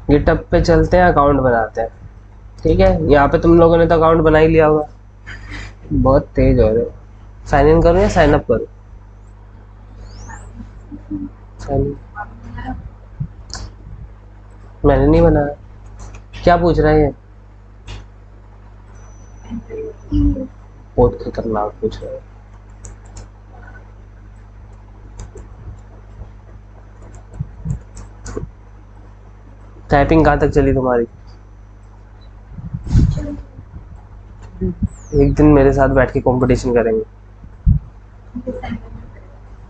GitHub पे चलते हैं, अकाउंट बनाते हैं। ठीक है, यहाँ पे तुम लोगों ने तो अकाउंट बना ही लिया होगा। बहुत तेज हो रहे हो। साइन इन करूँ या साइन अप करूँ? साइन, मैंने नहीं बनाया। क्या पूछ रहा है ये? बहुत खतरनाक पूछ रहा है। टाइपिंग कहाँ तक चली तुम्हारी? एक दिन मेरे साथ बैठ के कंपटीशन करेंगे,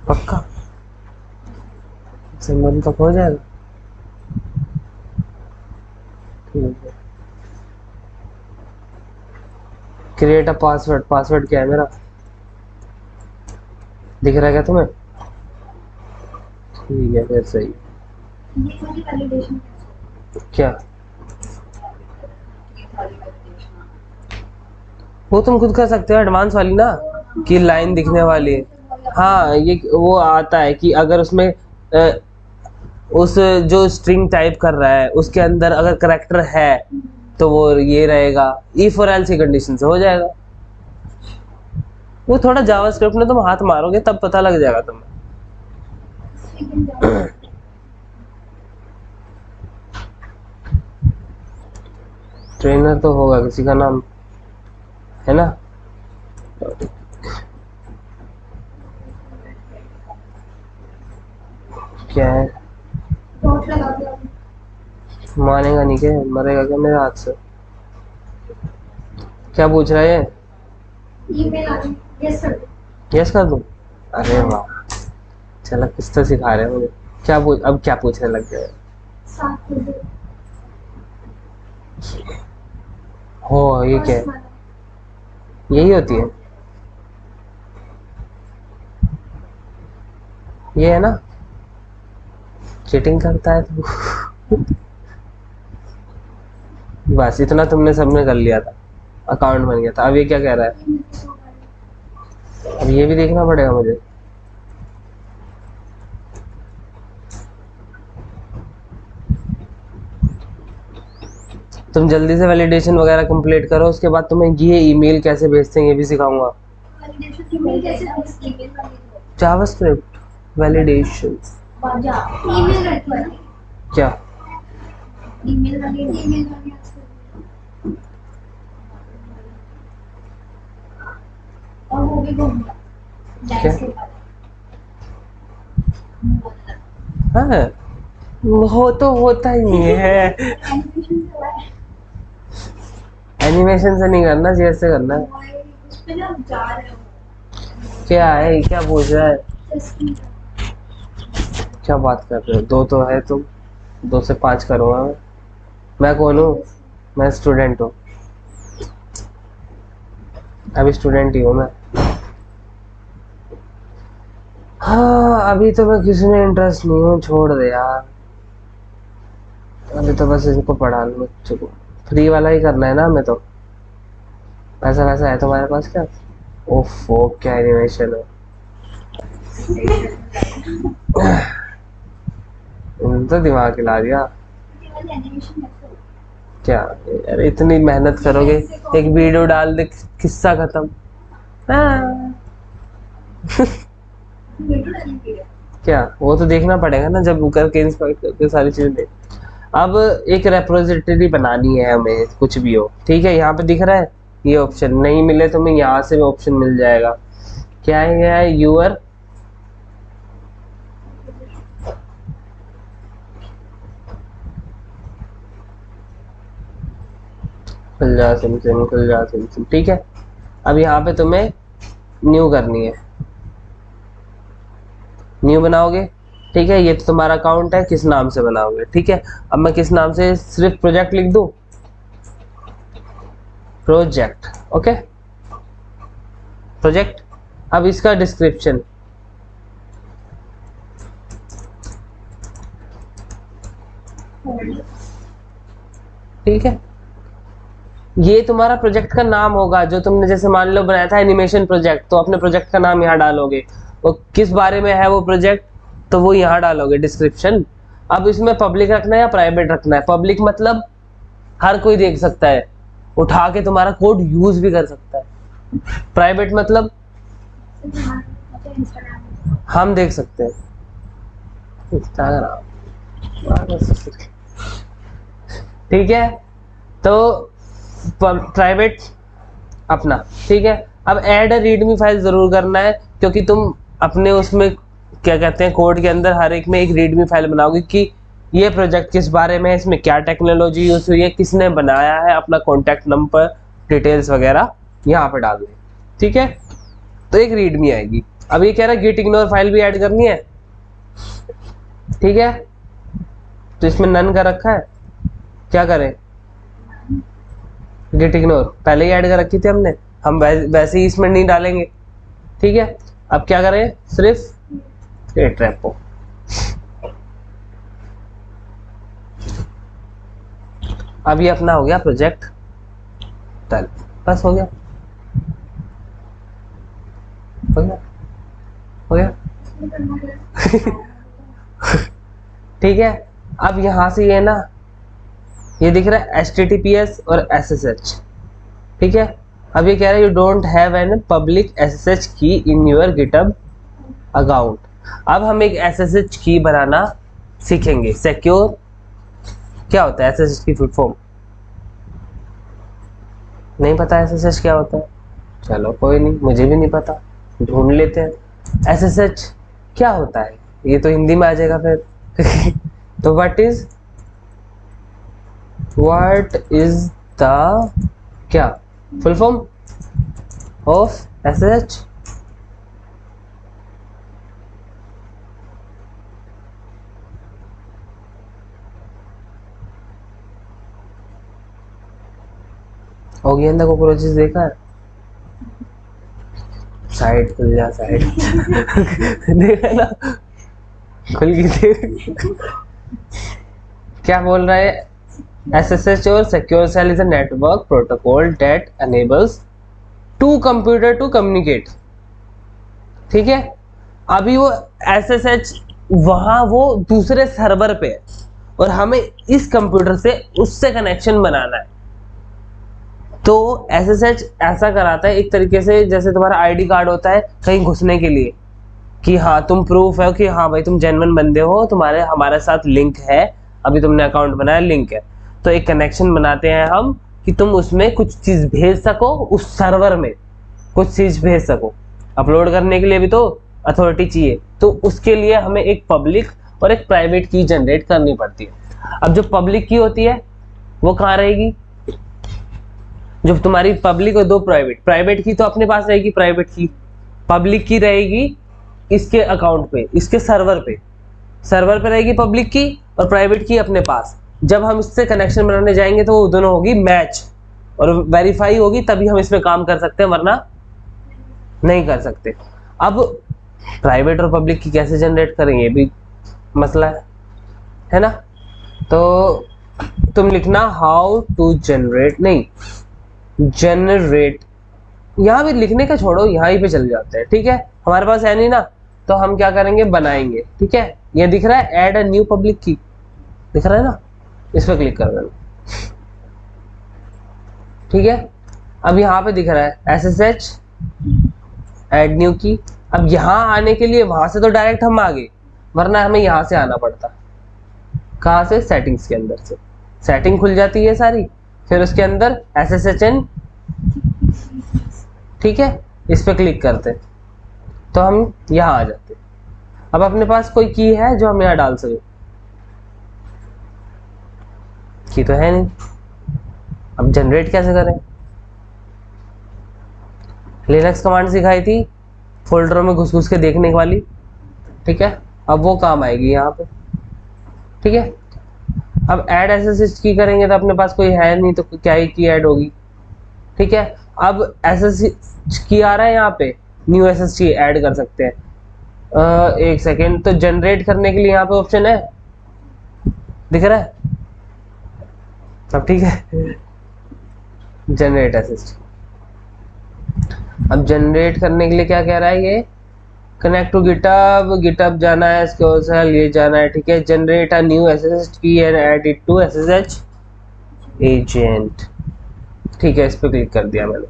पक्का। सिंबल तक हो जाएगा। ठीक है, क्रिएट अ पासवर्ड। पासवर्ड क्या है मेरा? दिख रहा है क्या तुम्हें? ठीक है, फिर सही। क्या? वो तुम खुद कर सकते हो, एडवांस वाली ना, कि लाइन दिखने वाली है। हाँ, ये वो आता है कि अगर उसमें उस जो स्ट्रिंग टाइप कर रहा है उसके अंदर अगर करेक्टर है तो वो ये रहेगा, इफ और एल्स की कंडीशन से हो जाएगा। वो थोड़ा जावास्क्रिप्ट में तुम हाथ मारोगे तब पता लग जाएगा तुम्हें। ट्रेनर तो होगा किसी का नाम, है ना? क्या है? मानेगा नहीं क्या? मरेगा क्या मेरे हाथ से? क्या पूछ रहा है ये? यस कर दूं? अरे वाह, चलो कुछ तो सिखा रहे हैं मुझे। क्या पूछ, अब क्या पूछने लग गए? हो, ये क्या है? यही होती है, ये है ना? चीटिंग करता है तू। बस इतना तुमने सबने कर लिया था, अकाउंट बन गया था। अब ये क्या कह रहा है? अब ये भी देखना पड़ेगा मुझे। तुम जल्दी से वैलिडेशन वगैरह कंप्लीट करो, उसके बाद तुम्हें ये ईमेल कैसे भेजते हैं ये भी सिखाऊंगा। जावास्क्रिप्ट वैलिडेशन क्या? क्या? हाँ, हो तो होता ही नहीं है। एनिमेशन से नहीं करना, जैसे करना है। क्या है, क्या पूछ रहा है? क्या बात कर रहे हो? दो तो है तुम, दो से पांच करूँगा मैं कौन हूँ? मैं स्टूडेंट हूँ, अभी स्टूडेंट ही हूँ मैं। हाँ, अभी तो मैं किसी में इंटरेस्ट नहीं हूँ, छोड़ दे यार। अभी तो बस इनको पढ़ा लो बच्चों को, फ्री वाला ही करना है ना हमें तो। पैसा वैसा है तुम्हारे पास क्या? ओफो, क्या एनिमेशन है। तो दिमाग हिला दिया। क्या? अरे इतनी मेहनत करोगे, एक वीडियो डाल दे, किस्सा खत्म। हाँ। क्या? वो तो देखना पड़ेगा ना, जब करके इंस्पेक्ट करके सारी चीजें देख। अब एक रेपोजिटरी बनानी है हमें, कुछ भी हो। ठीक है, यहाँ पे दिख रहा है ये ऑप्शन, नहीं मिले तो मैं यहाँ से ऑप्शन मिल जाएगा। क्या है? क्या है? यूर, खुल जा सिम, खुल जा सिम। ठीक है, अब यहाँ पे तुम्हें न्यू करनी है, न्यू बनाओगे। ठीक है, ये तो तुम्हारा अकाउंट है, किस नाम से बनाओगे? ठीक है, अब मैं किस नाम से, सिर्फ प्रोजेक्ट लिख दूं, प्रोजेक्ट। Okay, project. अब इसका डिस्क्रिप्शन, ठीक है, ये तुम्हारा प्रोजेक्ट का नाम होगा, जो तुमने जैसे मान लो बनाया था एनिमेशन प्रोजेक्ट, तो अपने प्रोजेक्ट का नाम यहाँ डालोगे। वो किस बारे में है वो प्रोजेक्ट, तो वो यहाँ डालोगे डिस्क्रिप्शन। अब इसमें पब्लिक रखना है या प्राइवेट रखना है? पब्लिक मतलब हर कोई देख सकता है, उठा के तुम्हारा कोड यूज भी कर सकता है। प्राइवेट मतलब हम देख सकते हैं। इंस्टाग्राम, ठीक है, तो प्राइवेट अपना, ठीक है। अब ऐड रीडमी फाइल जरूर करना है, क्योंकि तुम अपने उसमें क्या कहते हैं कोड के अंदर हर एक में एक रीडमी फाइल बनाओगे कि ये प्रोजेक्ट किस बारे में है, इसमें क्या टेक्नोलॉजी यूज हुई है, किसने बनाया है, अपना कॉन्टैक्ट नंबर, डिटेल्स वगैरह यहाँ पे डाल दें, ठीक है। तो एक रीडमी आएगी। अब ये कह रहा है गिट इग्नोर फाइल भी ऐड करनी है, ठीक है। तो इसमें नन का रखा है, क्या करें? गिट इग्नोर पहले ही ऐड कर रखी थी हमने, हम वैसे ही इसमें नहीं डालेंगे, ठीक है। अब क्या करें? सिर्फ गेट रेपो। अब ये अपना हो गया प्रोजेक्ट डन, बस हो गया, हो गया, हो गया। ठीक है। अब यहां से ये ना, ये दिख रहा है HTTPS और SSH, ठीक है। अब ये कह रहा है you don't have an public SSH की इन योर गिटहब अकाउंट। अब हम एक SSH की बनाना सीखेंगे। सिक्योर, क्या होता है SSH की फुल फॉर्म? नहीं पता SSH क्या होता है? चलो कोई नहीं, मुझे भी नहीं पता, ढूंढ लेते हैं। SSH क्या होता है, ये तो हिंदी में आ जाएगा फिर। तो व्हाट इज द क्या फुल फॉर्म ऑफ SSH? हो गया अंदर कॉकरोचेस देखा है? साइड खुल जा, साइड। देखा ना, खुल गई देख। क्या बोल रहा है? SSH और secure cell is a network protocol that enables two computer to communicate, ठीक है। अभी वो SSH वहां वो दूसरे सर्वर पे है और हमें इस कंप्यूटर से उससे कनेक्शन बनाना है। तो SSH ऐसा कराता है एक तरीके से, जैसे तुम्हारा ID कार्ड होता है कहीं घुसने के लिए, कि हाँ तुम प्रूफ है कि हाँ भाई तुम जेन्युइन बंदे हो, तुम्हारे हमारे साथ लिंक है, अभी तुमने अकाउंट बनाया, लिंक है। तो एक कनेक्शन बनाते हैं हम कि तुम उसमें कुछ चीज भेज सको, उस सर्वर में कुछ चीज भेज सको। अपलोड करने के लिए भी तो अथॉरिटी चाहिए, तो उसके लिए हमें एक पब्लिक और एक प्राइवेट की जनरेट करनी पड़ती है। अब जो पब्लिक की होती है वो कहाँ रहेगी? जो तुम्हारी पब्लिक और दो प्राइवेट, प्राइवेट की तो अपने पास रहेगी प्राइवेट की, पब्लिक की रहेगी इसके अकाउंट पे, इसके सर्वर पे, सर्वर पे रहेगी पब्लिक की और प्राइवेट की अपने पास। जब हम इससे कनेक्शन बनाने जाएंगे तो वो दोनों होगी मैच और वेरीफाई होगी, तभी हम इसमें काम कर सकते हैं, वरना नहीं कर सकते। अब प्राइवेट और पब्लिक की कैसे जनरेट करेंगे, ये भी मसला है ना। तो तुम लिखना हाउ टू जनरेट, नहीं जनरेट, यहाँ भी लिखने का छोड़ो, यहाँ ही पे चल जाते हैं, ठीक है। हमारे पास है नहीं ना, तो हम क्या करेंगे, बनाएंगे, ठीक है। ये दिख रहा है ऐड अ न्यू पब्लिक की, दिख रहा है ना, इस पर क्लिक कर देना, ठीक है। अब यहाँ पे दिख रहा है SSH ऐड न्यू की। अब यहाँ आने के लिए वहां से तो डायरेक्ट हम आ गए, वरना हमें यहाँ से आना पड़ता। कहाँ से? सेटिंग्स के अंदर से सेटिंग खुल जाती है सारी, फिर उसके अंदर SSHN, ठीक है, इस पे क्लिक करते तो हम यहाँ आ जाते। अब अपने पास कोई की है जो हम यहाँ डाल सके? की तो है नहीं। अब जनरेट कैसे करें? लिनक्स कमांड सिखाई थी फोल्डरों में घुस घुस के देखने वाली, ठीक है, अब वो काम आएगी यहाँ पे, ठीक है। अब ऐड SSH की करेंगे तो अपने पास कोई है नहीं, तो क्या ही की ऐड होगी, ठीक है। अब SSH की आ रहा है यहाँ पे, न्यू SSH ऐड कर सकते हैं। एक सेकेंड, तो जनरेट करने के लिए यहाँ पे ऑप्शन है, दिख रहा है? अब ठीक है, जनरेट SSH। अब जनरेट करने के लिए क्या कह रहा है ये, कनेक्ट टू गिटहब, गिटहब जाना है, इसके बाद ये जाना है, ठीक है। Generate a new SSH key and add it to SSH agent, ठीक है। इस पर क्लिक कर दिया मैंने।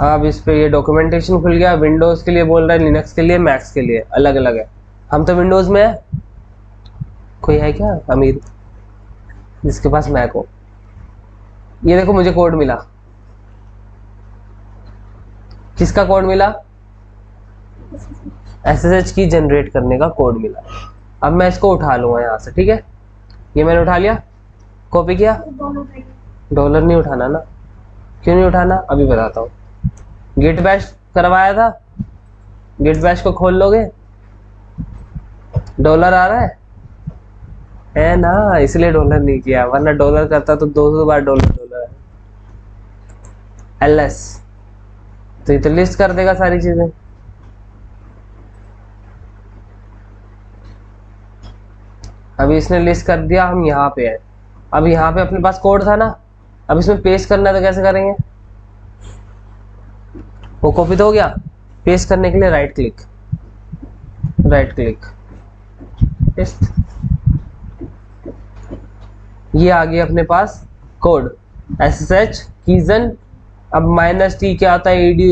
अब इस पे ये डॉक्यूमेंटेशन खुल गया। विंडोज के लिए बोल रहा है, लिनक्स के लिए, मैक्स के लिए अलग अलग है। हम तो विंडोज में है। कोई है क्या अमीर जिसके पास मैक हो? ये देखो मुझे कोड मिला। किसका कोड मिला? एसएसएच की जनरेट करने का कोड मिला। अब मैं इसको उठा लूंगा यहाँ से, ठीक है। ये मैंने उठा लिया, कॉपी किया। डॉलर नहीं उठाना ना? क्यों नहीं उठाना, अभी बताता हूँ। गिट बैश करवाया था, गिट बैश को खोल लोगे, डॉलर आ रहा है ना, इसलिए डॉलर नहीं किया, वरना डॉलर करता तो 200 बार डॉलर डॉलर है। एलएस तो ये तो लिस्ट कर देगा सारी चीजें। अभी इसने लिस्ट कर दिया, हम यहाँ पे है। अब यहाँ पे अपने पास कोड था ना, अब इसमें पेस्ट करना है तो कैसे करेंगे? वो कॉपी तो हो गया। पेस्ट करने के लिए राइट क्लिक, पेस्ट। ये आ गया अपने पास कोड SSH कीजन। अब -t क्या होता है, edu,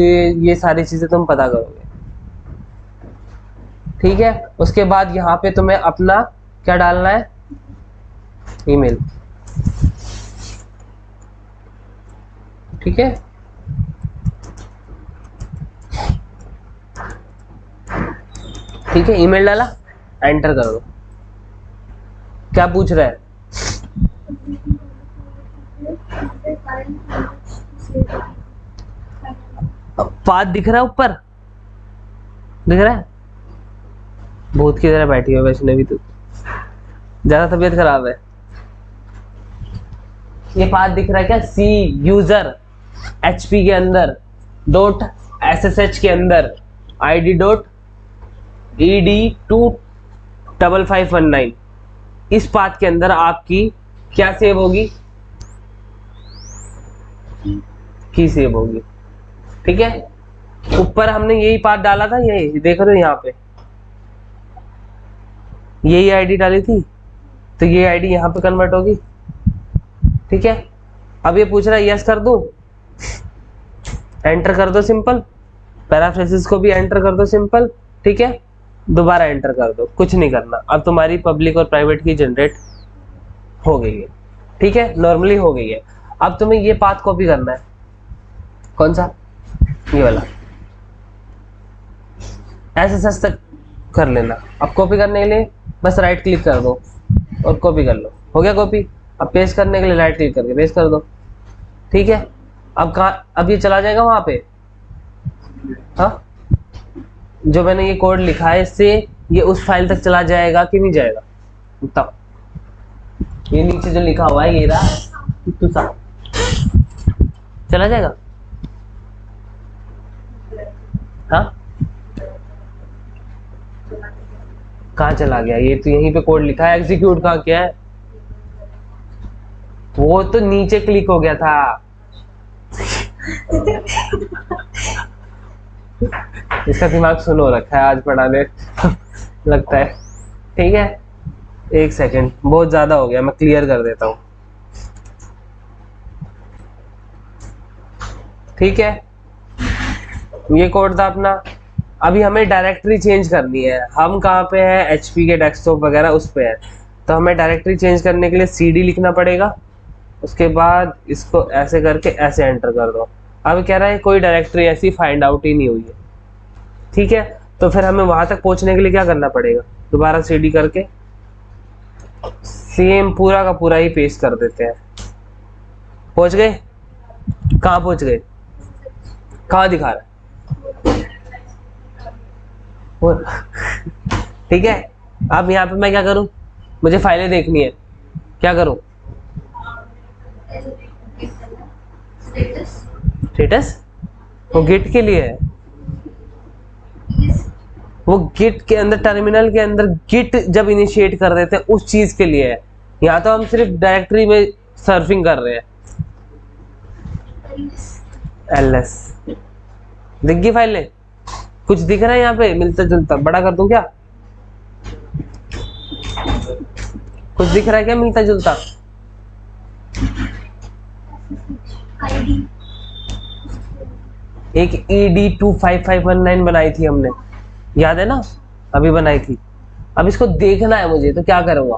ये सारी चीजें तुम पता करोगे, ठीक है। उसके बाद यहाँ पे तुम्हें अपना क्या डालना है, ईमेल, ठीक है। ठीक है, ईमेल डाला, एंटर कर दो। क्या पूछ रहा है? पाथ दिख रहा है, ऊपर दिख रहा है। भूत की तरह बैठी है वैष्णवी, भी तो ज्यादा तबीयत खराब है। ये पाथ दिख रहा है क्या? सी यूजर HP के अंदर डॉट SSH के अंदर ID डॉट ED25519, इस पाथ के अंदर आपकी क्या सेव होगी? की सेव होगी, ठीक है। ऊपर हमने यही पाथ डाला था, यही देख रहे हो यहाँ पे, यही आईडी डाली थी, तो ये आईडी यहाँ पे कन्वर्ट होगी, ठीक है। अब ये पूछ रहा है यस कर दूं, एंटर कर दो सिंपल। पैराफ्रेसिस को भी एंटर कर दो सिंपल, ठीक है। दोबारा एंटर कर दो, कुछ नहीं करना। अब तुम्हारी पब्लिक और प्राइवेट की जनरेट हो गई है, ठीक है, नॉर्मली हो गई है। अब तुम्हें ये पाथ कॉपी करना है। कौन सा? ये वाला, SSH तक कर लेना। अब कॉपी करने के लिए बस राइट क्लिक कर दो और कॉपी कर लो, हो गया कॉपी। अब पेस्ट करने के लिए राइट क्लिक करके पेस्ट कर दो, ठीक है। अब कहाँ, अब ये चला जाएगा वहां पे, हाँ, जो मैंने ये कोड लिखा है, इससे ये उस फाइल तक चला जाएगा कि नहीं जाएगा? तब ये नीचे जो लिखा हुआ है ये रहा, तो चला जाएगा, हाँ। कहाँ चला गया? ये तो यहीं पे कोड लिखा है, एग्जीक्यूट कहाँ किया है? वो तो नीचे क्लिक हो गया था। इसका दिमाग सुनो रखा है आज पढ़ाने लगता है, ठीक है। एक सेकेंड, बहुत ज्यादा हो गया, मैं क्लियर कर देता हूँ, ठीक है। ये कोड था अपना। अभी हमें डायरेक्टरी चेंज करनी है। हम कहाँ पे हैं? HP के डेस्कटॉप वगैरह उस पे है। तो हमें डायरेक्टरी चेंज करने के लिए CD लिखना पड़ेगा। उसके बाद इसको ऐसे करके ऐसे एंटर कर दो। अब कह रहा है कोई डायरेक्टरी ऐसी फाइंड आउट ही नहीं हुई है, ठीक है। तो फिर हमें वहां तक पहुंचने के लिए क्या करना पड़ेगा? दोबारा CD करके सेम पूरा का पूरा ही पेस्ट कर देते हैं। पहुंच गए? कहाँ पहुंच गए? कहाँ दिखा रहा है? ठीक है। अब यहाँ पे मैं क्या करूं? मुझे फाइलें देखनी है, क्या करूं? स्टेटस वो गिट के लिए है, वो गिट के अंदर, टर्मिनल के अंदर गिट जब इनिशिएट कर देते हैं उस चीज के लिए है। यहाँ तो हम सिर्फ डायरेक्टरी में सर्फिंग कर रहे हैं। LS दिख गई फाइलें? कुछ दिख रहा है यहाँ पे मिलता जुलता? बड़ा कर दूं क्या? कुछ दिख रहा है क्या मिलता जुलता? एक ED25519 बनाई थी हमने, याद है ना? अभी बनाई थी। अब इसको देखना है मुझे, तो क्या करूंगा?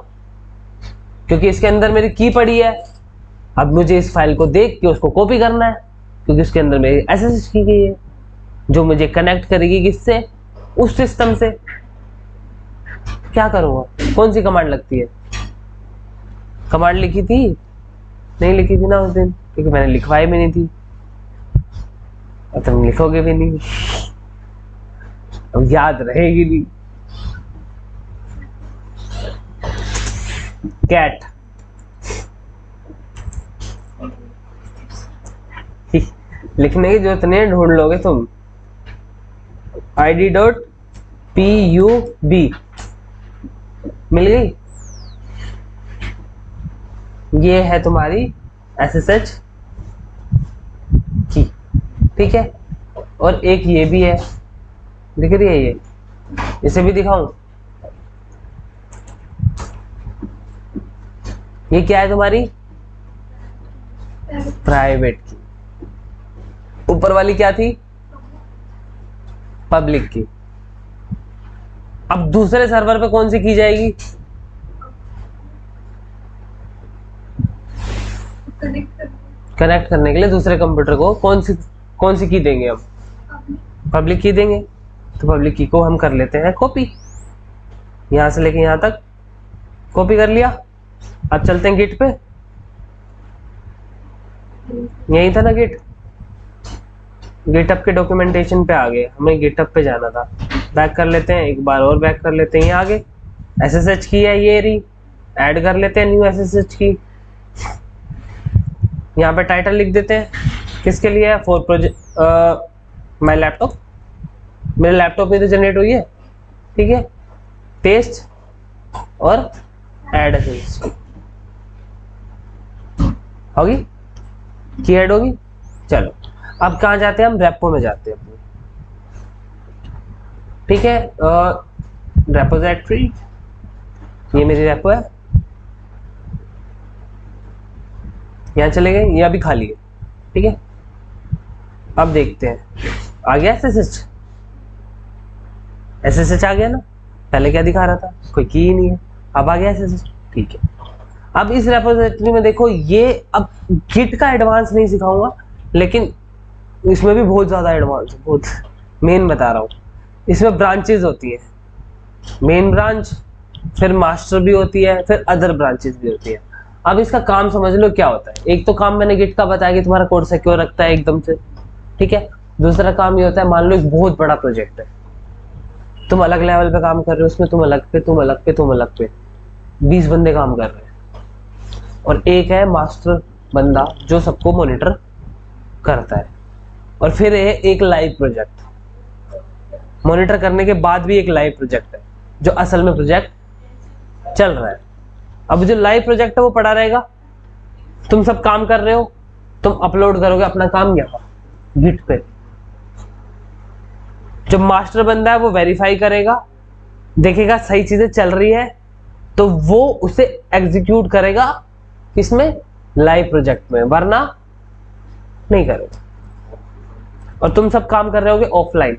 क्योंकि इसके अंदर मेरी की पड़ी है। अब मुझे इस फाइल को देख के उसको कॉपी करना है, क्योंकि उसके अंदर मेरी एसएसएच की गई है जो मुझे कनेक्ट करेगी किससे? उस सिस्टम से। क्या करूंगा? कौन सी कमांड लगती है? कमांड लिखी थी? नहीं लिखी थी ना उस दिन, क्योंकि मैंने लिखवाई भी नहीं थी और तुम लिखोगे भी नहीं, अब याद रहेगी नहीं। कैट लिखने की जरूरत नहीं है, ढूंढ लोगे तुम। id.pub मिल गई। ये है तुम्हारी SSH की, ठीक है। और एक ये भी है, दिख रही है ये? इसे भी दिखाऊं? ये क्या है तुम्हारी? प्राइवेट की। ऊपर वाली क्या थी? पब्लिक की। अब दूसरे सर्वर पे कौन सी की जाएगी? कनेक्ट करने के लिए दूसरे कंप्यूटर को कौन सी की देंगे? हम पब्लिक की देंगे। तो पब्लिक की को हम कर लेते हैं कॉपी, यहां से लेके यहां तक कॉपी कर लिया। अब चलते हैं गिट पे। यही था ना गिट? गिटअप के डॉक्यूमेंटेशन पे आ गए, हमें गिटअप पे जाना था। बैक कर लेते हैं, एक बार और बैक कर लेते हैं। ये आगे SSH की है, ये रही। ऐड कर लेते हैं न्यू SSH की। यहाँ पे टाइटल लिख देते हैं, किसके लिए है? For project my laptop. मेरे लैपटॉप में तो जनरेट हुई है, ठीक है। पेस्ट और ऐड SSH होगी की ऐड होगी। चलो अब कहाँ जाते हैं? हम रेपो में जाते हैं, ठीक है। रेपोजिटरी, ये मेरी रेपो है, यहाँ चले गए, ये अभी खाली है, ठीक है। अब देखते हैं, आ गया SSH आ गया ना? पहले क्या दिखा रहा था? कोई की ही नहीं है। अब आ गया SSH, ठीक है। अब इस रेपोजिटरी में देखो, ये अब गिट का एडवांस नहीं सिखाऊंगा, लेकिन इसमें भी बहुत ज्यादा एडवांस है, बहुत मेन बता रहा हूँ। इसमें ब्रांचेस होती है, मेन ब्रांच, फिर मास्टर भी होती है, फिर अदर ब्रांचेस भी होती है। अब इसका काम समझ लो क्या होता है। एक तो काम मैंने गिट का बताया कि तुम्हारा कोड सिक्योर रखता है एकदम से, ठीक है। दूसरा काम ये होता है, मान लो एक बहुत बड़ा प्रोजेक्ट है, तुम अलग लेवल पे काम कर रहे हो, उसमें तुम अलग पे, तुम अलग पे, तुम अलग पे 20 बंदे काम कर रहे हैं, और एक है मास्टर बंदा जो सबको मॉनिटर करता है। और फिर है एक लाइव प्रोजेक्ट, मॉनिटर करने के बाद भी एक लाइव प्रोजेक्ट है जो असल में प्रोजेक्ट चल रहा है। अब जो लाइव प्रोजेक्ट है वो पड़ा रहेगा, तुम सब काम कर रहे हो, तुम अपलोड करोगे अपना काम यहाँ गिट पे। जो मास्टर बंदा है वो वेरीफाई करेगा, देखेगा सही चीजें चल रही है, तो वो उसे एग्जीक्यूट करेगा किसमें? लाइव प्रोजेक्ट में, वरना नहीं करेगा। और तुम सब काम कर रहे होगे ऑफलाइन,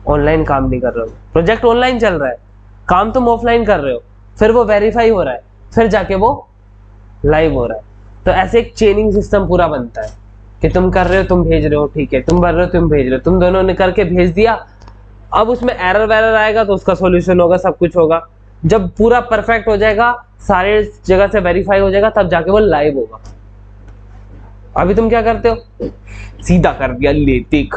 ऑनलाइन काम नहीं कर रहे हो। प्रोजेक्ट ऑनलाइन चल रहा है, काम तुम ऑफलाइन कर रहे हो, फिर वो वेरीफाई हो रहा है, फिर जाके वो लाइव हो रहा है। तो ऐसे एक चेनिंग सिस्टम पूरा बनता है कि तुम कर रहे हो, तुम भेज रहे हो, ठीक है, तुम कर रहे हो, तुम भेज रहे हो, तुम दोनों ने करके भेज दिया। अब उसमें एरर वैरर आएगा तो उसका सॉल्यूशन होगा, सब कुछ होगा। जब पूरा परफेक्ट हो जाएगा, सारे जगह से वेरीफाई हो जाएगा, तब जाके वो लाइव होगा। अभी तुम क्या करते हो? सीधा कर दिया, ले देख,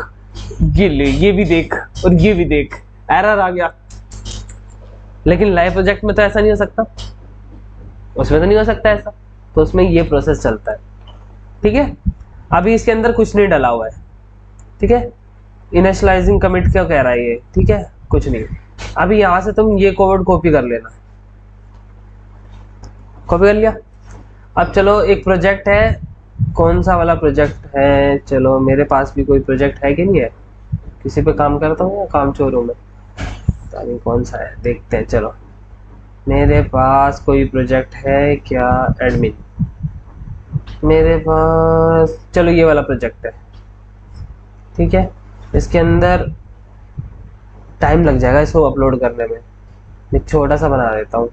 ये ले, ये भी देख और ये भी देख, एरर आ गया। लेकिन लाइव प्रोजेक्ट में तो ऐसा नहीं हो सकता, उसमें तो नहीं हो सकता ऐसा, तो उसमें ये प्रोसेस चलता है, ठीक है। अभी इसके अंदर कुछ नहीं डला हुआ है, ठीक है। इनिशियलाइजिंग कमिट क्या कह रहा है ये, ठीक है, कुछ नहीं। अभी यहां से तुम ये कोड कॉपी कर लेना, कॉपी कर लिया। अब चलो एक प्रोजेक्ट है, कौन सा वाला प्रोजेक्ट है? चलो मेरे पास भी कोई प्रोजेक्ट है कि नहीं है, किसी पे काम करता हूँ या काम चोर हूँ मैं, पता नहीं कौन सा है, देखते हैं। चलो मेरे पास कोई प्रोजेक्ट है क्या, एडमिन, मेरे पास चलो ये वाला प्रोजेक्ट है, ठीक है। इसके अंदर टाइम लग जाएगा इसको अपलोड करने में, मैं छोटा सा बना देता हूँ,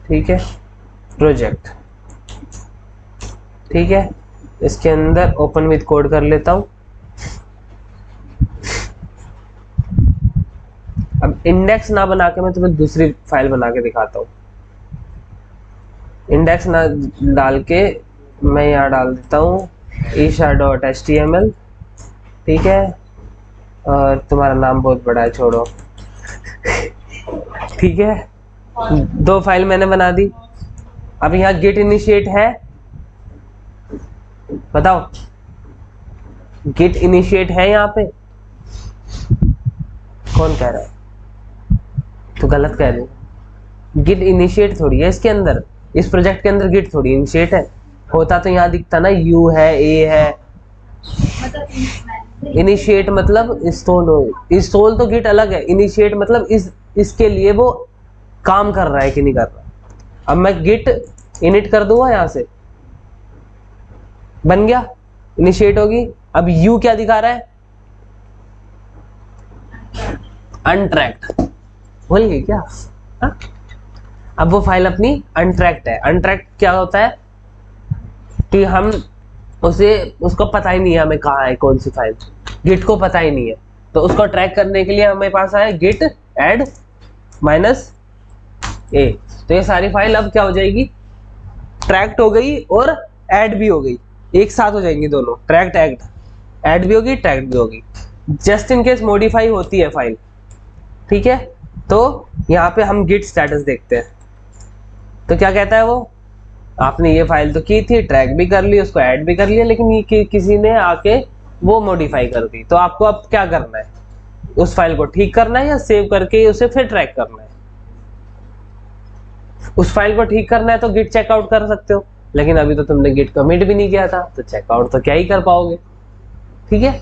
ठीक है। प्रोजेक्ट, ठीक है। इसके अंदर ओपन विद कोड कर लेता हूँ। अब इंडेक्स ना बना के मैं तुम्हें दूसरी फाइल बना के दिखाता हूँ। इंडेक्स ना डाल के मैं यहाँ डाल देता हूँ isha.html, ठीक है। और तुम्हारा नाम बहुत बड़ा है, छोड़ो, ठीक है। दो फाइल मैंने बना दी। अब यहाँ गेट इनिशिएट है, बताओ गेट इनिशिएट है यहाँ पे, कौन कह रहा है, तो गलत कह रहे हो। गिट इनिशिएट थोड़ी है इसके अंदर, इस प्रोजेक्ट के अंदर गिट थोड़ी इनिशिएट है, होता तो यहाँ दिखता ना यू है, ए है। इनिशिएट मतलब इंस्टॉल हो, इंस्टॉल तो गिट अलग है, इनिशिएट मतलब इसके लिए वो काम कर रहा है कि नहीं कर रहा। अब मैं गिट इनिट कर दूंगा, यहाँ से बन गया, इनिशिएट होगी। अब यू क्या दिखा रहा है, अनट्रैक्ड, भूल गई क्या? हा? अब वो फाइल अपनी अनट्रैक्ड है। अनट्रैक्ड क्या होता है कि हम उसको पता ही नहीं है हमें कहाँ है कौन सी फाइल, गिट को पता ही नहीं है। तो उसको ट्रैक करने के लिए हमारे पास आया गिट एड -a। तो ये सारी फाइल अब क्या हो जाएगी, ट्रैक्ड हो गई और ऐड भी हो गई, एक साथ हो जाएंगी दोनों, ट्रैक्ड ऐड भी होगी, ट्रैक्ड भी होगी। जस्ट इन केस मॉडिफाई होती है फाइल, ठीक है। तो यहाँ पे हम गिट स्टेटस देखते हैं, तो क्या कहता है वो, आपने ये फाइल तो की थी, ट्रैक भी कर ली, उसको ऐड भी कर लिया, लेकिन ये किसी ने आके वो मॉडिफाई कर दी। तो आपको अब क्या करना है, उस फाइल को ठीक करना है या सेव करके उसे फिर ट्रैक करना है। उस फाइल को ठीक करना है तो गिट चेकआउट कर सकते हो, लेकिन अभी तो तुमने गिट कमिट भी नहीं किया था, तो चेकआउट तो क्या ही कर पाओगे, ठीक है।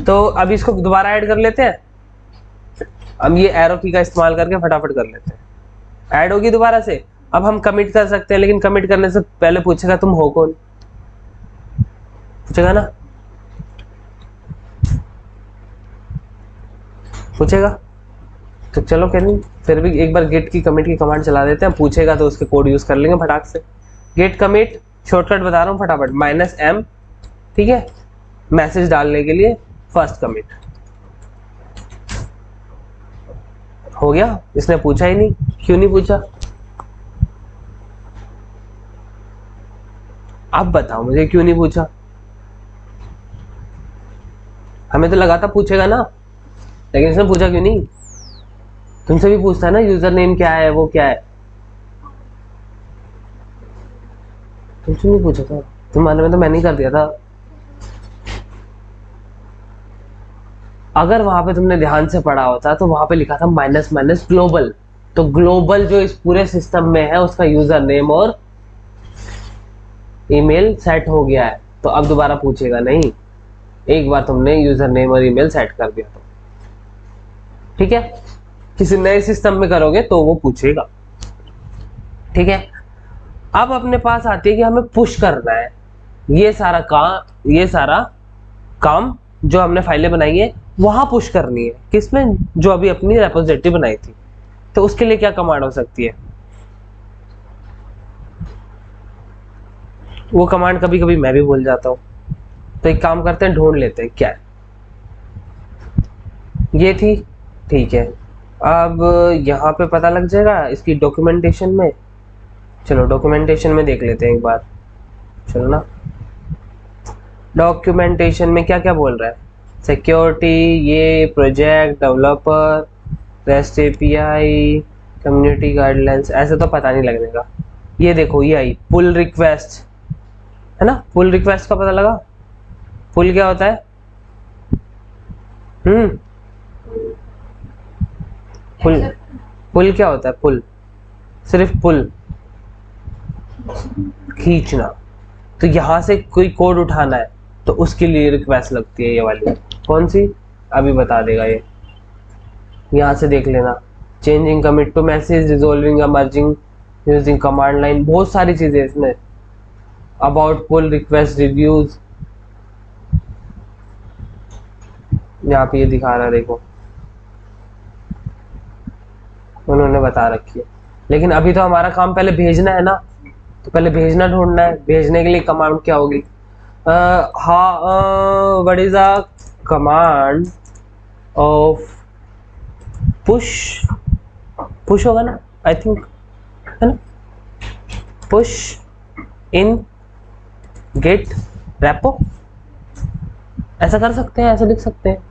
तो अब इसको दोबारा ऐड कर लेते हैं, हम ये एरो की का इस्तेमाल करके फटाफट कर लेते हैं। ऐड होगी दोबारा से। अब हम कमिट कर सकते हैं, लेकिन कमिट करने से पहले पूछेगा तुम हो कौन, पूछेगा ना, पूछेगा। तो चलो कह नहीं, फिर भी एक बार गेट की कमिट की कमांड चला देते हैं, पूछेगा तो उसके कोड यूज कर लेंगे फटाक से। गेट कमिट शॉर्टकट बता रहा हूँ फटाफट, -m, ठीक है, मैसेज डालने के लिए फर्स्ट कमिट। हो गया, इसने पूछा ही नहीं, क्यों नहीं पूछा, अब बताओ मुझे क्यों नहीं पूछा। हमें तो लगा था पूछेगा ना, लेकिन इसने पूछा क्यों नहीं। तुमसे भी पूछता है ना यूजर नेम क्या है, वो क्या है, तुमसे नहीं पूछा था, तुम्हारे में तो मैंने ही कर दिया था। अगर वहां पे तुमने ध्यान से पढ़ा होता तो वहां पे लिखा था माइनस ग्लोबल, तो ग्लोबल जो इस पूरे सिस्टम में है उसका यूजर नेम और ईमेल सेट हो गया है, तो अब दोबारा पूछेगा नहीं, एक बार तुमने यूजर नेम और ईमेल सेट कर दिया तो, ठीक है। किसी नए सिस्टम में करोगे तो वो पूछेगा, ठीक है। अब अपने पास आती है कि हमें पुश करना है ये सारा काम जो हमने फाइलें बनाई है वहां पुश करनी है, किसमें, जो अभी अपनी रेपोजिटरी बनाई थी। तो उसके लिए क्या कमांड हो सकती है, वो कमांड कभी कभी मैं भी भूल जाता हूँ, तो एक काम करते हैं, ढूंढ लेते हैं क्या है। ये थी, ठीक है। अब यहाँ पे पता लग जाएगा इसकी डॉक्यूमेंटेशन में, चलो डॉक्यूमेंटेशन में देख लेते हैं एक बार, चलो ना। डॉक्यूमेंटेशन में क्या क्या बोल रहा है, सिक्योरिटी, ये project developer, rest API, community guidelines, ऐसे तो पता नहीं लगने का। ये देखो ये आई पुल रिक्वेस्ट, है ना, पुल रिक्वेस्ट का पता लगा। पुल क्या होता है, पुल, पुल क्या होता है, पुल सिर्फ पुल, खींचना। तो यहां से कोई कोड उठाना है तो उसके लिए रिक्वेस्ट लगती है ये वाली। कौन सी, अभी बता देगा ये, यहाँ से देख लेना। Changing commit to message, resolving merging using command line, बहुत सारी चीजें इसमें। अबाउट पुल रिक्वेस्ट रिव्यूज, यहाँ पे ये दिखा रहा है देखो, उन्होंने बता रखी है। लेकिन अभी तो हमारा काम पहले भेजना है ना, तो पहले भेजना ढूंढना है। भेजने के लिए कमांड क्या होगी, what is a command of push, push होगा ना आई थिंक, है ना, पुश इन गेट रेपो, ऐसा कर सकते हैं, ऐसा लिख सकते हैं।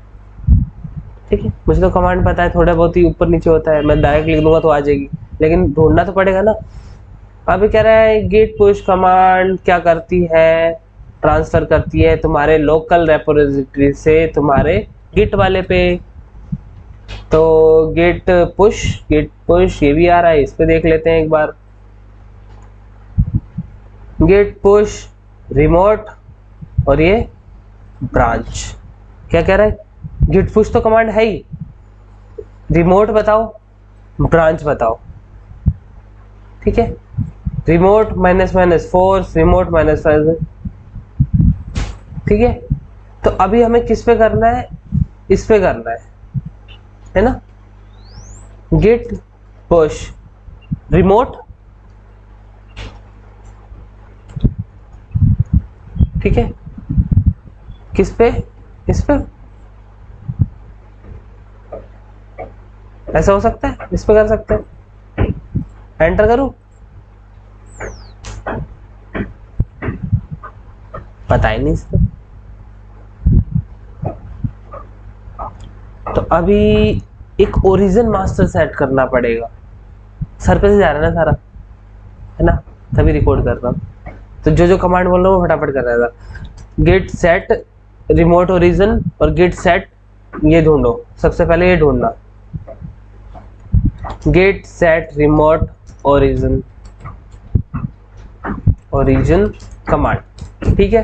ठीक है, मुझे तो कमांड पता है, थोड़ा बहुत ही ऊपर नीचे होता है, मैं डायरेक्ट लिख दूंगा तो आ जाएगी, लेकिन ढूंढना तो पड़ेगा ना। अभी कह रहा है गेट पुश कमांड क्या करती है, ट्रांसफर करती है तुम्हारे लोकल रेपोजिटरी से तुम्हारे गिट वाले पे। तो गेट पुश ये भी आ रहा है, इस पे देख लेते हैं एक बार। गेट पुश रिमोट और ये ब्रांच, क्या कह रहा है, गिट पुश तो कमांड है ही, रिमोट बताओ, ब्रांच बताओ। ठीक है, remote minus force, remote minus, ठीक है। तो अभी हमें किस पे करना है, इस पे करना है ना, गेट पुश रिमोट, ठीक है, किस पे, इस पे, ऐसा हो सकता है, इस पे कर सकते हैं। एंटर करूं, पता ही नहीं इसको। तो अभी एक ओरिजिन मास्टर सेट करना पड़ेगा, सर पे से जा रहा है ना सारा, है ना, तभी रिकॉर्ड कर रहा हूँ। तो जो जो कमांड बोल रहा हूँ वो फटाफट कर रहा था। गेट सेट रिमोट ओरिजिन और गेट सेट, ये ढूंढो, सबसे पहले ये ढूंढना, get set remote origin, origin command, ठीक है,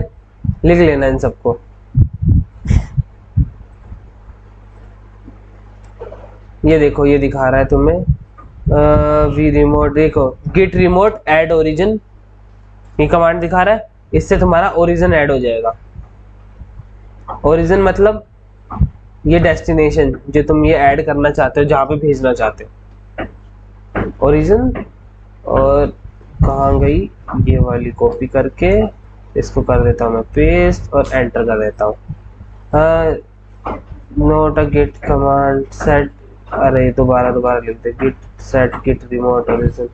लिख लेना इन सबको। ये देखो, ये दिखा रहा है तुम्हें वी रिमोट, देखो गिट रिमोट ऐड ओरिजिन, ये कमांड दिखा रहा है, इससे तुम्हारा ओरिजिन ऐड हो जाएगा। ओरिजिन मतलब ये डेस्टिनेशन जो तुम ये ऐड करना चाहते हो, जहां पे भेजना चाहते हो, ओरिजिन। और कहाँ गई ये वाली, कॉपी करके इसको कर देता हूँ मैं पेस्ट और एंटर कर देता हूँ। Note a get command set, अरे दोबारा लिख दे, git set git remote origin.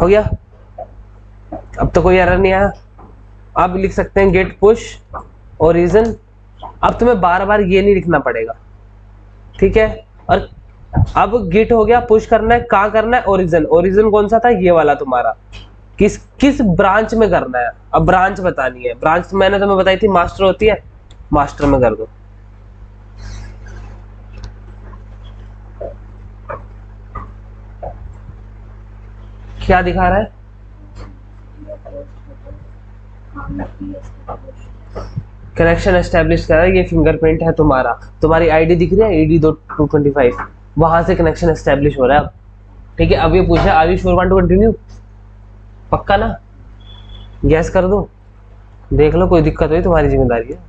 हो गया, अब तो कोई एरर नहीं आया। अब लिख सकते हैं गेट पुश ओरिजिन। अब तुम्हें बार बार ये नहीं लिखना पड़ेगा, ठीक है। और अब गिट हो गया, पुश करना है, कहाँ करना है, ओरिजिन। ओरिजिन कौन सा था, ये वाला तुम्हारा, किस किस ब्रांच में करना है। अब ब्रांच बतानी है, ब्रांच तो मैंने तुम्हें बताई थी मास्टर होती है, मास्टर में कर दो। क्या दिखा रहा है, कनेक्शन एस्टेब्लिश कर रहा है, ये फिंगरप्रिंट है तुम्हारा, तुम्हारी आईडी दिख रही है AD225, वहां से कनेक्शन एस्टेब्लिश हो रहा है अब, ठीक है। अब ये पूछा are you sure want to continue, पक्का ना, गैस कर दो, देख लो, कोई दिक्कत हुई तुम्हारी जिम्मेदारी है।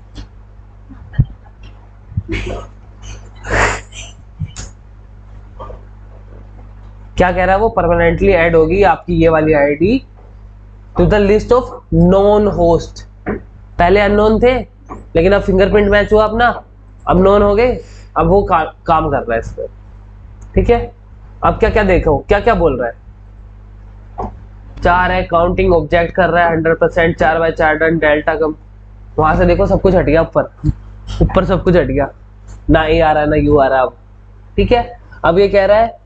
क्या कह रहा है वो, परमानेंटली ऐड होगी आपकी ये वाली ID to the list of known host. पहले अननोन थे, लेकिन अब फिंगरप्रिंट मैच हुआ अपना, अब नॉन हो गए, अब वो काम कर रहा है इस पर, ठीक है। अब क्या क्या देखो, क्या क्या बोल रहा है, 4 है, काउंटिंग ऑब्जेक्ट कर रहा है 100%, 4x4 डन, डेल्टा कम, वहां से देखो सब कुछ हट गया, ऊपर सब कुछ हट गया, ना ए आ रहा है ना यू आ रहा है अब, ठीक है। अब ये कह रहा है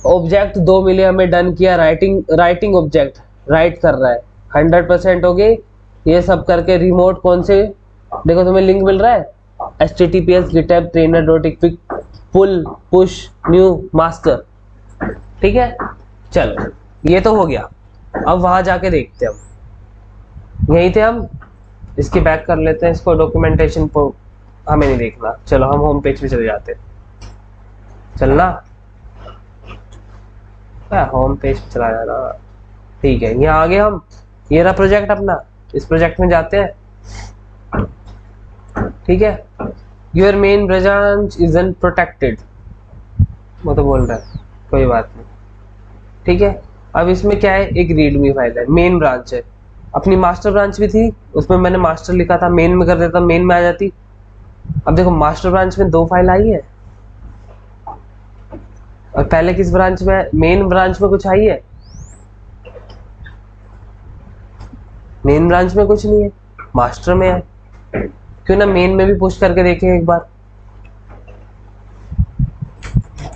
ऑब्जेक्ट 2 मिले हमें, डन किया, राइटिंग ऑब्जेक्ट राइट कर रहा है, 100% हो गई। ये सब करके रिमोट कौन से, देखो तुम्हें लिंक मिल रहा है https github trainer.epic पुल पुश न्यू मास्टर, ठीक है। चलो ये तो हो गया। अब वहां जाके देखते हैं हम, यहीं थे हम, इसकी बैक कर लेते हैं इसको, डॉक्यूमेंटेशन को हमें नहीं देखना। चलो हम होम पेज पे चले जाते हैं, चलना होम पेज पे चला जाना। ठीक है, यहाँ आगे हम, ये रहा प्रोजेक्ट अपना, इस प्रोजेक्ट में जाते हैं। ठीक है, your main branch is protected, वो तो बोल रहा है, कोई बात नहीं। ठीक है, अब इसमें क्या है, एक रीडमी फाइल है, मेन ब्रांच है। अपनी मास्टर ब्रांच भी थी, उसमें मैंने मास्टर लिखा था, मेन में कर देता, मेन में आ जाती। अब देखो मास्टर ब्रांच में 2 फाइल आई है, और पहले किस ब्रांच में, मेन ब्रांच में कुछ आई है? मेन ब्रांच में कुछ नहीं है, मास्टर में है। क्यों ना मेन में भी पुश करके देखें एक बार।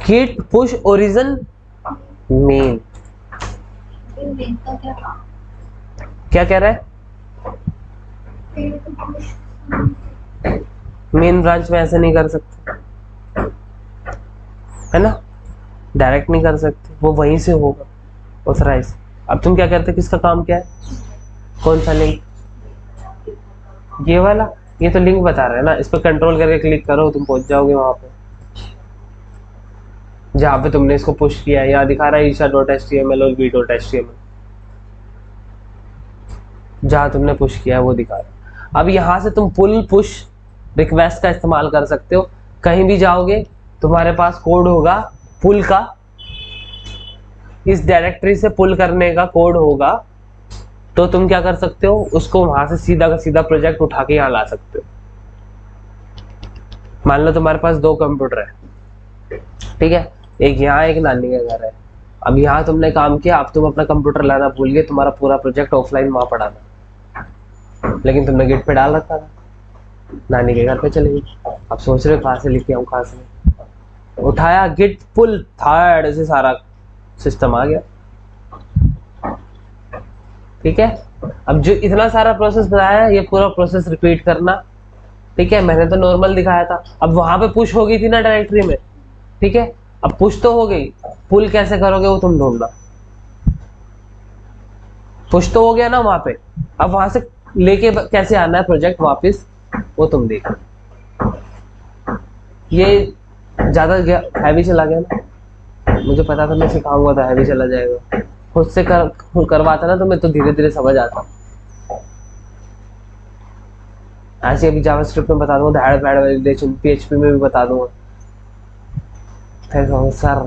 git push origin main, क्या कह रहा है? मेन ब्रांच में ऐसे नहीं कर सकते, है ना, डायरेक्ट नहीं कर सकते, वो वहीं से होगा ऑथराइज। अब तुम क्या करते, किसका काम क्या है, कौन सा लिंक, ये वाला, ये तो लिंक बता रहा है ना, इस पर कंट्रोल करके क्लिक करो, तुम पहुंच जाओगे वहां पे जहां पे तुमने इसको पुश किया है। यहाँ दिखा रहा है isha.html और v.html, जहां तुमने पुश किया है वो दिखा रहा है। अब यहाँ से तुम पुल पुश रिक्वेस्ट का इस्तेमाल कर सकते हो, कहीं भी जाओगे तुम्हारे पास कोड होगा पुल का, इस डायरेक्टरी से पुल करने का कोड होगा, तो तुम क्या कर सकते हो, उसको वहां से सीधा का सीधा प्रोजेक्ट उठा के यहाँ ला सकते हो। मान लो तुम्हारे पास 2 कंप्यूटर है, ठीक है, एक यहाँ एक नानी का घर है। अब यहाँ तुमने काम किया, अब तुम अपना कंप्यूटर लाना भूल गए, तुम्हारा पूरा प्रोजेक्ट ऑफलाइन वहां पड़ा था, लेकिन तुमने गिट पे डाल रखा था, नानी के घर पे चले गई। अब सोच रहे हो कहाँ से लेके आऊँ, कहाँ से उठाया, गिट पुल थर्ड से सारा सिस्टम आ गया। ठीक है, अब जो इतना सारा प्रोसेस बताया है, ये पूरा प्रोसेस रिपीट करना। ठीक है, मैंने तो नॉर्मल दिखाया था, अब वहां पे पुश हो गई थी ना डायरेक्टरी में। ठीक है, अब पुश तो हो गई, पुल कैसे करोगे वो तुम ढूंढना। पुश तो हो गया ना वहां पे, अब वहां से लेके कैसे आना है प्रोजेक्ट वापस, वो तुम देखो। ये ज्यादा हैवी चला गया ना, मुझे पता था मैं सिखाऊंगा तो हैवी चला जाएगा, खुद से करवाता ना तो मैं तो धीरे धीरे समझ आता। ऐसे अभी जावास्क्रिप्ट में बता दूंगा, धैड़ पैड वैलिडेशन, पीएचपी में भी बता दूंगा। सर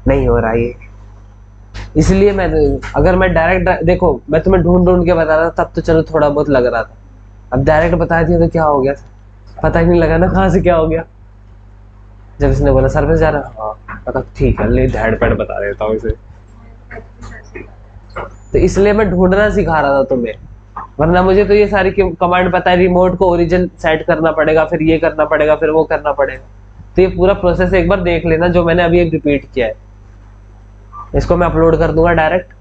नहीं हो रहा ये, इसलिए मैं, अगर मैं डायरेक्ट देखो मैं तुम्हें ढूंढ ढूंढ के बता रहा था तब तो चलो थोड़ा बहुत लग रहा था, अब डायरेक्ट बता दिया तो क्या हो गया, पता ही नहीं लगा ना कहाँ से क्या हो गया। जब इसने बोला सर्विस जा रहा है, हाँ पता, ठीक है ले धैड़ पैड बता देता हूँ इसे। तो इसलिए मैं ढूंढना सिखा रहा था तुम्हें, वरना मुझे तो ये सारी कमांड पता है, रिमोट को ओरिजिन सेट करना पड़ेगा, फिर ये करना पड़ेगा, फिर वो करना पड़ेगा। तो ये पूरा प्रोसेस एक बार देख लेना जो मैंने अभी एक रिपीट किया है। इसको मैं अपलोड कर दूंगा डायरेक्ट,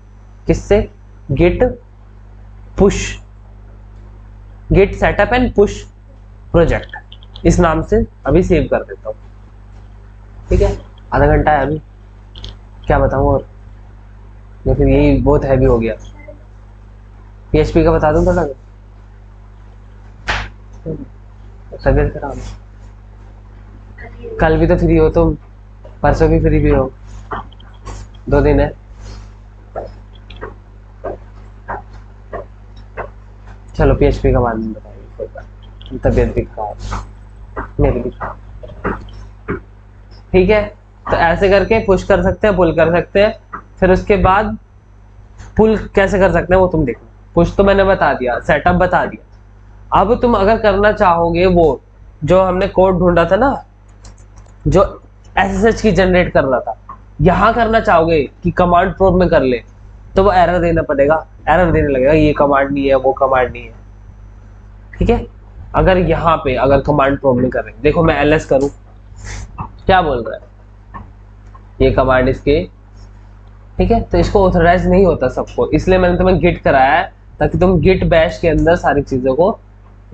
किससे, git push, git setup and push project, इस नाम से अभी सेव कर देता हूँ। ठीक है, आधा घंटा है अभी, क्या बताऊँ और, या फिर यही बहुत हैवी हो गया। पीएचपी का बता दूं थोड़ा, तबियत खराब है, कल भी तो फ्री हो तुम, परसों भी फ्री भी हो, 2 दिन है। चलो पीएचपी का बाद में बताइए, कोई बात, तबियत भी खराब, मेरी भी खराब। ठीक है, तो ऐसे करके पुश कर सकते हैं, पुल कर सकते हैं, फिर उसके बाद पुल कैसे कर सकते हैं वो तुम देखो। पुश तो मैंने बता दिया, सेटअप बता दिया। अब तुम अगर करना चाहोगे वो जो हमने कोड ढूंढा था ना, जो एसएसएच की जनरेट कर रहा था, यहां करना चाहोगे कि कमांड प्रोम्प्ट में कर ले, तो वो एरर देना पड़ेगा, एरर देने लगेगा, ये कमांड नहीं है, वो कमांड नहीं है। ठीक है, अगर यहाँ पे अगर कमांड प्रोम्प्ट में करें, देखो मैं एलएस करूं, क्या बोल रहा है ये कमांड इसके, ठीक है, तो इसको ऑथराइज नहीं होता सबको, इसलिए मैंने तुम्हें गिट कराया है ताकि तुम गिट बैश के अंदर सारी चीजों को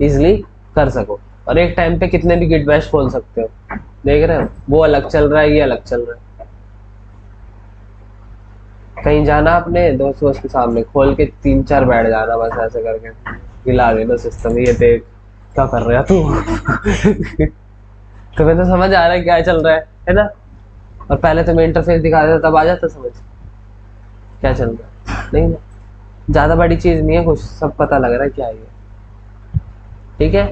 इजिली कर सको, और एक टाइम पे कितने भी गिट बैश खोल सकते हो। देख रहे हो, वो अलग चल रहा है, ये अलग चल रहा है। कहीं जाना अपने दोस्त वोस्त के सामने खोल के 3-4 बैठ जाना, बस ऐसे करके हिला देना सिस्टम, ये देख क्या कर रहा तू। तुम्हें तो समझ आ रहा है क्या चल रहा है ना। और पहले तुम्हें इंटरफेस दिखा देता तब आ जाता समझ क्या चल रहा है। नहीं ना, ज्यादा बड़ी चीज नहीं है, कुछ सब पता लग रहा है क्या है ये। ठीक है,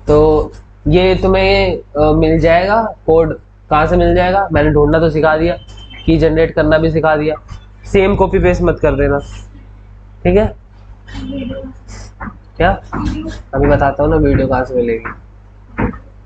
तो ये तुम्हें मिल जाएगा कोड। कहाँ से मिल जाएगा, मैंने ढूंढना तो सिखा दिया, की जनरेट करना भी सिखा दिया। सेम कॉपी पेस्ट मत कर देना, ठीक है। क्या, अभी बताता हूँ ना वीडियो कहाँ से मिलेगी।